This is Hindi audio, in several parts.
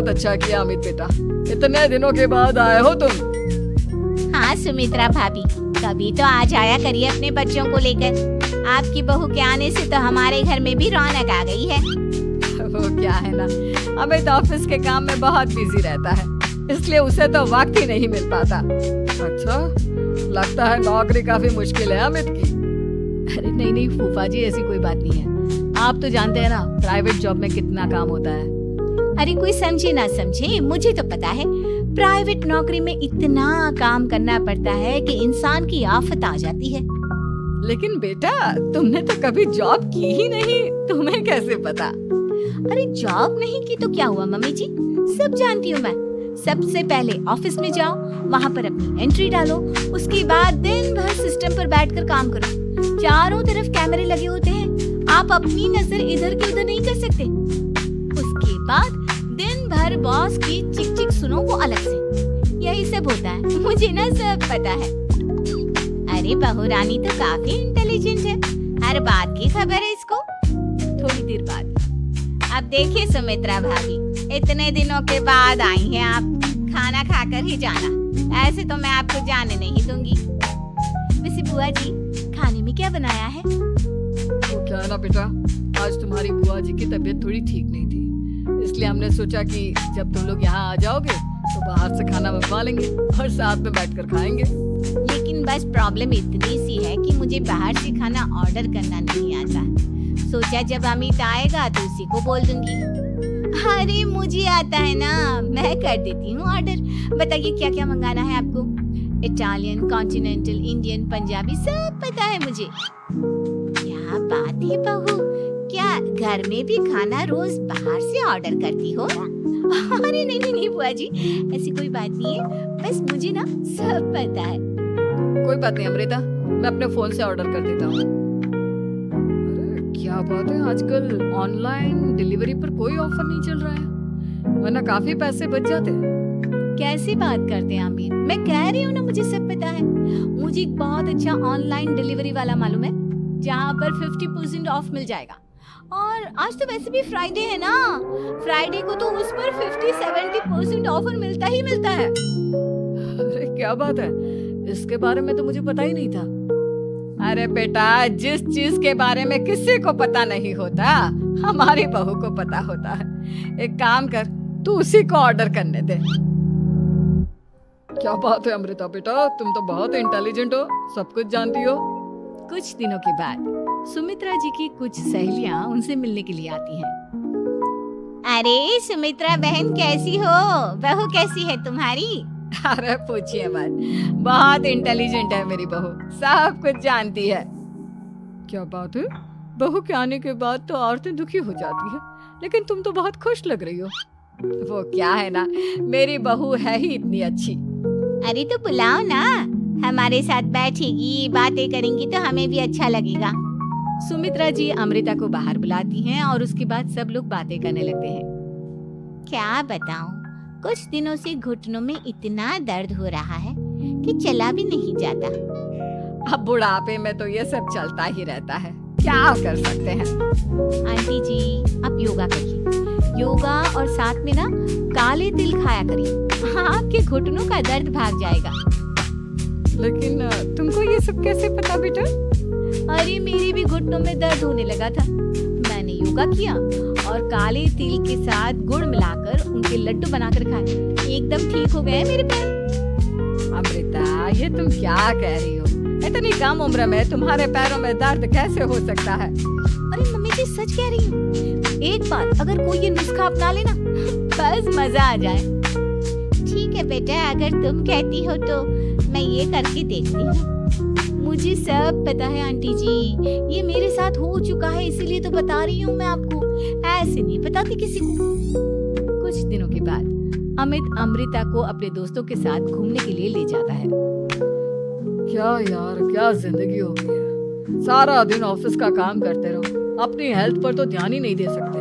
बहुत अच्छा किया अमित बेटा, इतने दिनों के बाद आए हो तुम। हाँ सुमित्रा भाभी, कभी तो आ जाया करिए अपने बच्चों को लेकर। आपकी बहू के आने से तो हमारे घर में भी रौनक आ गई है। वो क्या है ना, अमित ऑफिस के काम में बहुत बिजी रहता है, इसलिए उसे तो वक्त ही नहीं मिल पाता। अच्छा, लगता है नौकरी काफी मुश्किल है अमित की। अरे नहीं नहीं फूफा जी, ऐसी कोई बात नहीं है। आप तो जानते हैं ना प्राइवेट जॉब में कितना काम होता है। अरे कोई समझे ना समझे, मुझे तो पता है प्राइवेट नौकरी में इतना काम करना पड़ता है कि इंसान की आफत आ जाती है। लेकिन बेटा तुमने तो कभी जॉब की ही नहीं, तुम्हें कैसे पता? अरे जॉब नहीं की तो क्या हुआ मम्मी जी, सब जानती हूँ मैं। सबसे पहले ऑफिस में जाओ, वहाँ पर अपनी एंट्री डालो, उसके बाद दिन भर सिस्टम पर बैठकर काम करो। चारों तरफ कैमरे लगे होते हैं, आप अपनी नजर इधर की उधर नहीं कर सकते। उसके बाद दिन भर बॉस की चिक चिक सुनो, वो अलग से। यही सब होता है, मुझे ना सब पता है। अरे बहू रानी तो काफी इंटेलिजेंट है, हर बात की खबर है इसको। थोड़ी देर बाद अब देखिए सुमित्रा भाभी, इतने दिनों के बाद आई हैं आप, खाना खाकर ही जाना, ऐसे तो मैं आपको जाने नहीं दूंगी। वैसे बुआ जी खाने में क्या बनाया है? वो क्या है ना बेटा, आज तुम्हारी बुआ जी की तबीयत थोड़ी ठीक नहीं थी, इसलिए हमने सोचा कि जब तुम लोग यहाँ आ जाओगे तो बाहर से खाना मंगवा लेंगे और साथ में बैठकर खाएंगे। लेकिन बस प्रॉब्लम इतनी सी है कि मुझे बाहर से खाना ऑर्डर करना नहीं आता। सोचा जब अमित आएगा तो उसी को बोल दूंगी। अरे मुझे आता है ना, मैं कर देती हूँ ऑर्डर। बताइए क्या क्या मंगाना है आपको? इटालियन, कॉन्टिनेंटल, इंडियन, पंजाबी, सब पता है मुझे। क्या बात है बहू, क्या घर में भी खाना रोज बाहर से ऑर्डर करती हो? अरे नहीं नहीं नहीं बुआ जी, ऐसी कोई बात नहीं है, बस मुझे ना सब पता है। कोई बात नहीं अमृता, मैं अपने फोन से ऑर्डर कर देता हूँ। अरे क्या बात है, आजकल ऑनलाइन डिलीवरी पर कोई ऑफर नहीं चल रहा है, वरना काफी पैसे बच जाते हैं। कैसी बात करते हैं अमीर, मैं कह रही हूँ ना मुझे सब पता है। मुझे एक बहुत अच्छा ऑनलाइन डिलीवरी वाला मालूम है, जहाँ पर 50% ऑफ मिल जाएगा। और आज तो वैसे भी फ्राइडे है ना, फ्राइडे को तो उस पर 50-70% ऑफर मिलता ही मिलता है। अरे क्या बात है, इसके बारे में तो मुझे पता ही नहीं था। अरे बेटा, जिस चीज के बारे में किसी को पता नहीं होता, हमारी बहू को पता होता है। एक काम कर, तू उसी को ऑर्डर करने दे। क्या बात है अमृता बेटा, तुम तो बहुत इंटेलिजेंट हो, सब कुछ जानती हो। कुछ दिनों के बाद सुमित्रा जी की कुछ सहेलियां उनसे मिलने के लिए आती हैं। अरे सुमित्रा बहन कैसी हो, बहू कैसी है तुम्हारी? अरे पूछिए मत, बहुत इंटेलिजेंट है मेरी बहू, सब कुछ जानती है। क्या बात है, बहू के आने के बाद तो औरतें दुखी हो जाती है, लेकिन तुम तो बहुत खुश लग रही हो। वो क्या है ना, मेरी बहू है ही इतनी अच्छी। अरे तो बुलाओ ना, हमारे साथ बैठेगी, बातें करेंगी तो हमें भी अच्छा लगेगा। सुमित्रा जी अमृता को बाहर बुलाती हैं और उसके बाद सब लोग बातें करने लगते हैं। क्या बताऊं, कुछ दिनों से घुटनों में इतना दर्द हो रहा है कि चला भी नहीं जाता। अब बुढ़ापे में तो ये सब चलता ही रहता है, क्या कर सकते हैं। आंटी जी आप योगा करिए, योगा और साथ में ना काले तिल खाया करिए, आपके घुटनों का दर्द भाग जाएगा। लेकिन तुमको ये सब कैसे पता बेटा? अरे मेरे भी घुटनों में दर्द होने लगा था, मैंने योगा किया और काले तिल के साथ गुड़ मिलाकर उनके लड्डू बनाकर खाए, एकदम ठीक हो गए मेरे पैर। अमृता ये तुम क्या कह रही हो, इतनी कम उम्र में तुम्हारे पैरों में दर्द कैसे हो सकता है? अरे मम्मी जी सच कह रही हूँ, एक बार अगर कोई ये नुस्खा अपना लेना बस मजा आ जाए। ठीक है बेटा, अगर तुम कहती हो तो मैं ये करके देखती हूँ। मुझे सब पता है आंटी जी, ये मेरे साथ हो चुका है, इसीलिए तो बता रही हूँ मैं आपको, ऐसे नहीं बताती किसी को। कुछ दिनों के बाद अमित अमृता को अपने दोस्तों के साथ घूमने के लिए ले जाता है। क्या यार, क्या जिंदगी हो गई है, सारा दिन ऑफिस का काम करते रहो, अपनी हेल्थ पर तो ध्यान ही नहीं दे सकते।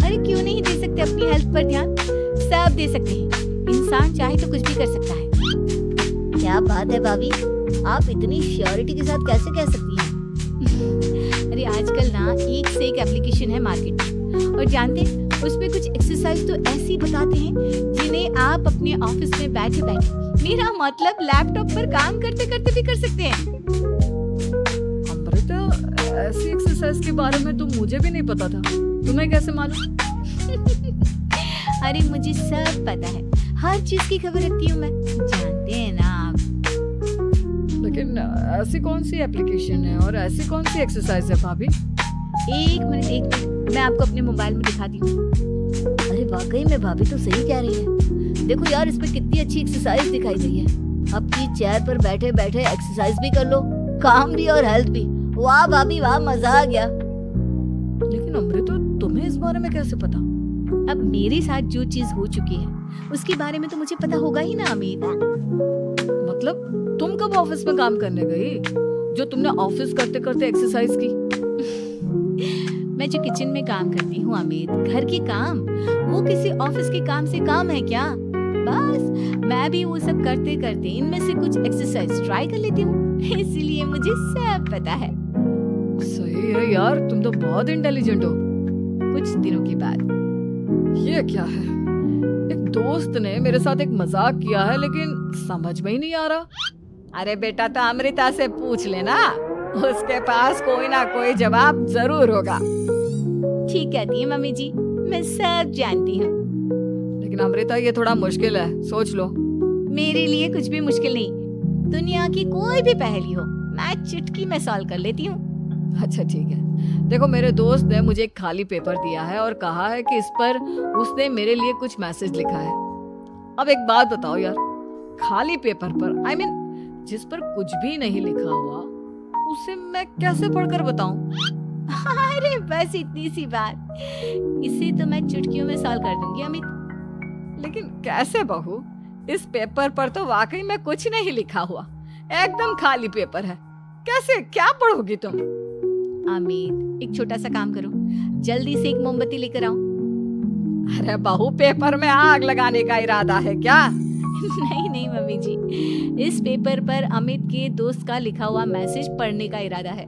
अरे क्यों नहीं दे सकते अपनी हेल्थ पर ध्यान, सब दे सकते हैं, इंसान चाहे तो कुछ भी कर सकता है। क्या बात है भाभी, आप इतनी श्योरिटी के साथ कैसे कह सकती हैं? अरे आजकल ना एक से एक एप्लीकेशन है मार्केट में, और जानते उसमें कुछ एक्सरसाइज तो ऐसी बताते हैं जिन्हें आप अपने ऑफिस में बैठे बैठे, मेरा मतलब लैपटॉप पर काम करते करते भी कर सकते हैं। अमृता, ऐसी एक्सरसाइज के बारे में तो मुझे भी नहीं पता था, तुम्हें कैसे मालूम? अरे मुझे सब पता है, हर चीज की खबर रखती हूँ मैं, जानते हैं ना आप। लेकिन ऐसी कौन सी एप्लीकेशन है और ऐसी कौन सी एक्सरसाइज है भाभी? एक मिनट, मैं आपको अपने मोबाइल में दिखाती हूँ। अरे वाकई में भाभी तो सही कह रही है। देखो यार, इस पे कितनी अच्छी एक्सरसाइज दिखाई गई है। अपनी चेयर पर बैठे बैठे एक्सरसाइज भी कर लो, काम भी और हेल्थ भी। वाह भाभी वाह, मजा आ गया। लेकिन अमृता, तुम्हें इस बारे में कैसे पता? अब मेरे साथ जो चीज हो चुकी है उसके बारे में तो मुझे पता होगा ही ना अमित। मतलब तुम कब ऑफिस में काम करने गई जो तुमने ऑफिस करते करते एक्सरसाइज की? मैं जो किचन में काम करती हूँ अमित, घर के काम, वो किसी ऑफिस के काम से काम है क्या? बस मैं भी वो सब करते करते इनमें से कुछ एक्सरसाइज ट्राई कर लेती हूँ, इसलिए मुझे सब पता है। सही है यार, तुम तो बहुत इंटेलिजेंट हो। कुछ दिनों के बाद ये क्या है? एक दोस्त ने मेरे साथ एक मजाक किया है, लेकिन समझ में ही नहीं आ रहा। अरे बेटा, तो अमृता से पूछ लेना, उसके पास कोई ना कोई जवाब जरूर होगा। ठीक कहती है मम्मी जी, मैं सब जानती हूँ। लेकिन अमृता, ये थोड़ा मुश्किल है, सोच लो। मेरे लिए कुछ भी मुश्किल नहीं, दुनिया की कोई भी पहेली हो मैं चुटकी में सॉल्व कर लेती हूँ। अच्छा ठीक है, देखो मेरे दोस्त ने मुझे एक खाली पेपर दिया है और कहा है कि इस पर उसने मेरे लिए कुछ मैसेज लिखा है। अब एक बात बताओ यार, खाली पेपर पर, I mean, जिस पर कुछ भी नहीं लिखा हुआ, उसे मैं कैसे पढ़कर बताऊं? अरे बस इतनी सी बात, इसे तो मैं चुटकियों में सॉल्व कर दूंगी अमित। लेकिन कैसे बहू? इस पेपर पर तो वाकई में कुछ नहीं लिखा हुआ, एकदम खाली पेपर है। कैसे, क्या पढ़ोगी तुम? अमित, एक छोटा सा काम करो, जल्दी से एक मोमबत्ती लेकर आओ। अरे बहू, पेपर में आग लगाने का इरादा है क्या? नहीं नहीं मम्मी जी, इस पेपर पर अमित के दोस्त का लिखा हुआ मैसेज पढ़ने का इरादा है।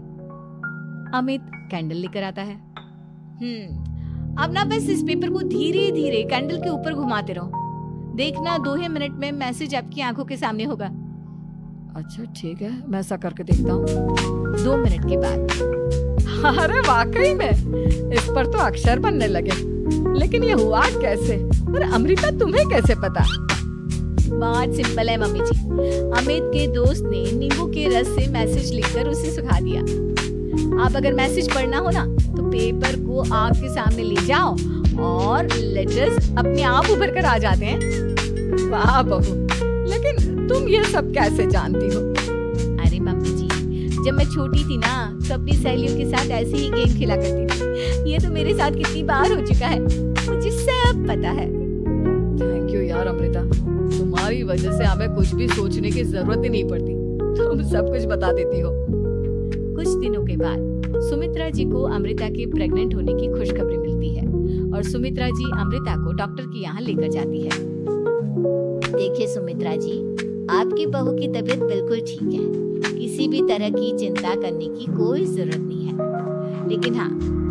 अमित कैंडल लेकर आता है। अब ना बस इस पेपर को धीरे धीरे कैंडल के ऊपर घुमाते रहो, देखना 2 ही मिनट में मैसेज आपकी आंखों के सामने होगा। अच्छा ठीक है, मैं ऐसा करके देखता हूँ। 2 मिनट के बाद। अरे वाकई में इस पर तो अक्षर बनने लगे, लेकिन ये हुआ कैसे? अरे अमृता, तुम्हें कैसे पता? बहुत सिंपल है मम्मी जी, अमित के दोस्त ने नींबू के रस से मैसेज लिखकर उसे सुखा दिया। आप अगर मैसेज पढ़ना हो ना, तो पेपर को आग के सामने ले जाओ और लेटर्स अपने आप उभर कर आ जाते हैं। वाह बहू, लेकिन तुम ये सब कैसे जानती हो? अरे मम्मी जी, जब मैं छोटी थी ना, तो अपनी सहेलियों के साथ ऐसे ही गेम खेला करती थी। ये तो मेरे साथ कितनी बार हो चुका है, मुझे सब पता है। थैंक यू यार अमृता, तुम्हारी वजह से हमें कुछ भी सोचने की जरूरत ही नहीं पड़ती, तुम सब कुछ बता देती हो। कुछ दिनों के बाद सुमित्रा जी को अमृता के प्रेग्नेंट होने की खुशखबरी मिलती है और सुमित्रा जी अमृता को डॉक्टर के यहाँ लेकर जाती है। देखिए सुमित्रा जी, आपकी बहू की तबीयत बिल्कुल ठीक है, किसी भी तरह की चिंता करने की कोई जरूरत नहीं है, लेकिन हाँ,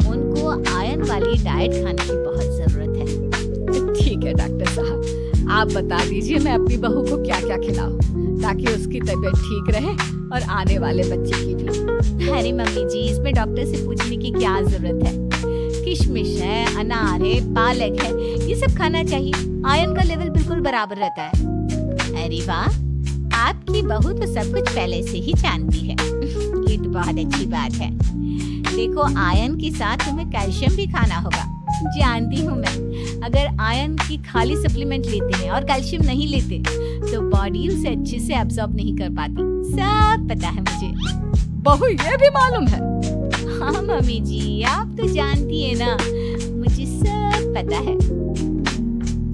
उनको आयरन वाली डाइट खाने की बहुत जरूरत है। ठीक है डॉक्टर साहब, आप बता दीजिए मैं अपनी बहू को क्या क्या खिलाऊं ताकि उसकी तबीयत ठीक रहे और आने वाले बच्चे की भी। अरे मम्मी जी, इसमें डॉक्टर से पूछने की क्या जरूरत है? किशमिश है, अनार है, पालक है, ये सब खाना चाहिए, आयरन का लेवल बिल्कुल बराबर रहता है। अरे वाह, आपकी बहू तो सब कुछ पहले से ही जानती है। ये तो बहुत अच्छी बात है। देखो, आयरन के साथ तुम्हें कैल्शियम भी खाना होगा, जानती हूँ मैं। अगर आयरन की खाली सप्लीमेंट लेते हैं और कैल्शियम नहीं लेते, तो बॉडी उसे अच्छे से एब्जॉर्ब नहीं कर पाती, सब पता है मुझे। बहू, ये भी मालूम है? हाँ मम्मी जी, आप तो जानती है ना, मुझे सब पता है।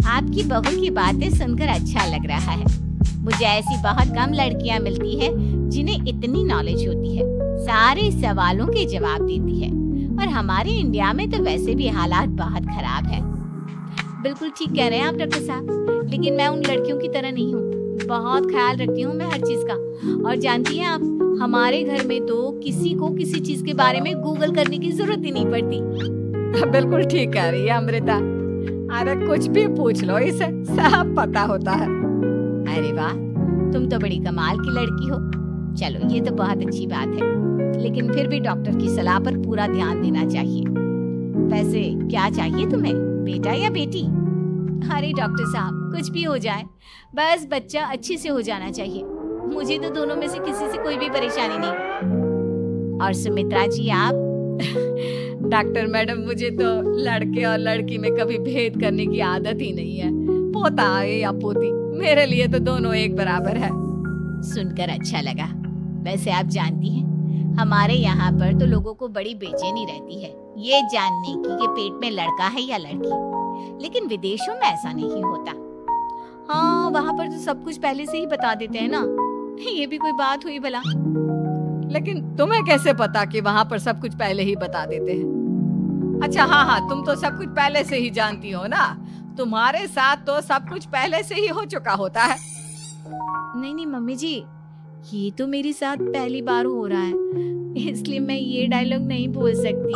आपकी बहू की बातें सुनकर अच्छा लग रहा है। मुझे ऐसी बहुत कम लड़कियां मिलती हैं जिन्हें इतनी नॉलेज होती है, सारे सवालों के जवाब देती है, और हमारे इंडिया में तो वैसे भी हालात बहुत खराब है। बिल्कुल ठीक कह रहे हैं आप डॉक्टर साहब, लेकिन मैं उन लड़कियों की तरह नहीं हूँ, बहुत ख्याल रखती हूँ मैं हर चीज का। और जानती हैं आप, हमारे घर में तो किसी को किसी चीज के बारे में गूगल करने की जरूरत ही नहीं पड़ती। बिल्कुल ठीक कह रही है अमृता, अरे कुछ भी पूछ लो इसे, सब पता होता है। अरे वाह, तुम तो बड़ी कमाल की लड़की हो। चलो ये तो बहुत अच्छी बात है, लेकिन फिर भी डॉक्टर की सलाह पर पूरा ध्यान देना चाहिए। वैसे क्या चाहिए तुम्हें, बेटा या बेटी? अरे डॉक्टर साहब, कुछ भी हो जाए, बस बच्चा अच्छे से हो जाना चाहिए। मुझे तो दोनों में से किसी से कोई भी परेशानी नहीं। और सुमित्रा जी आप? डॉक्टर मैडम, मुझे तो लड़के और लड़की में कभी भेद करने की आदत ही नहीं है। पोता आए या पोती, मेरे लिए तो दोनों एक बराबर है। सुनकर अच्छा लगा। वैसे आप जानती हैं, हमारे यहाँ पर तो लोगों को बड़ी बेचैनी रहती है ये जानने की कि पेट में लड़का है या लड़की, लेकिन विदेशों में ऐसा नहीं होता। हाँ, वहाँ पर तो सब कुछ पहले से ही बता देते हैं ना। ये भी कोई बात हुई भला? लेकिन तुम्हें कैसे पता कि वहाँ पर सब कुछ पहले ही बता देते हैं? अच्छा हाँ, तुम तो सब कुछ पहले से ही जानती हो ना, तुम्हारे साथ तो सब कुछ पहले से ही हो चुका होता है। नहीं मम्मी जी, ये तो मेरे साथ पहली बार हो रहा है, इसलिए मैं ये डायलॉग नहीं बोल सकती।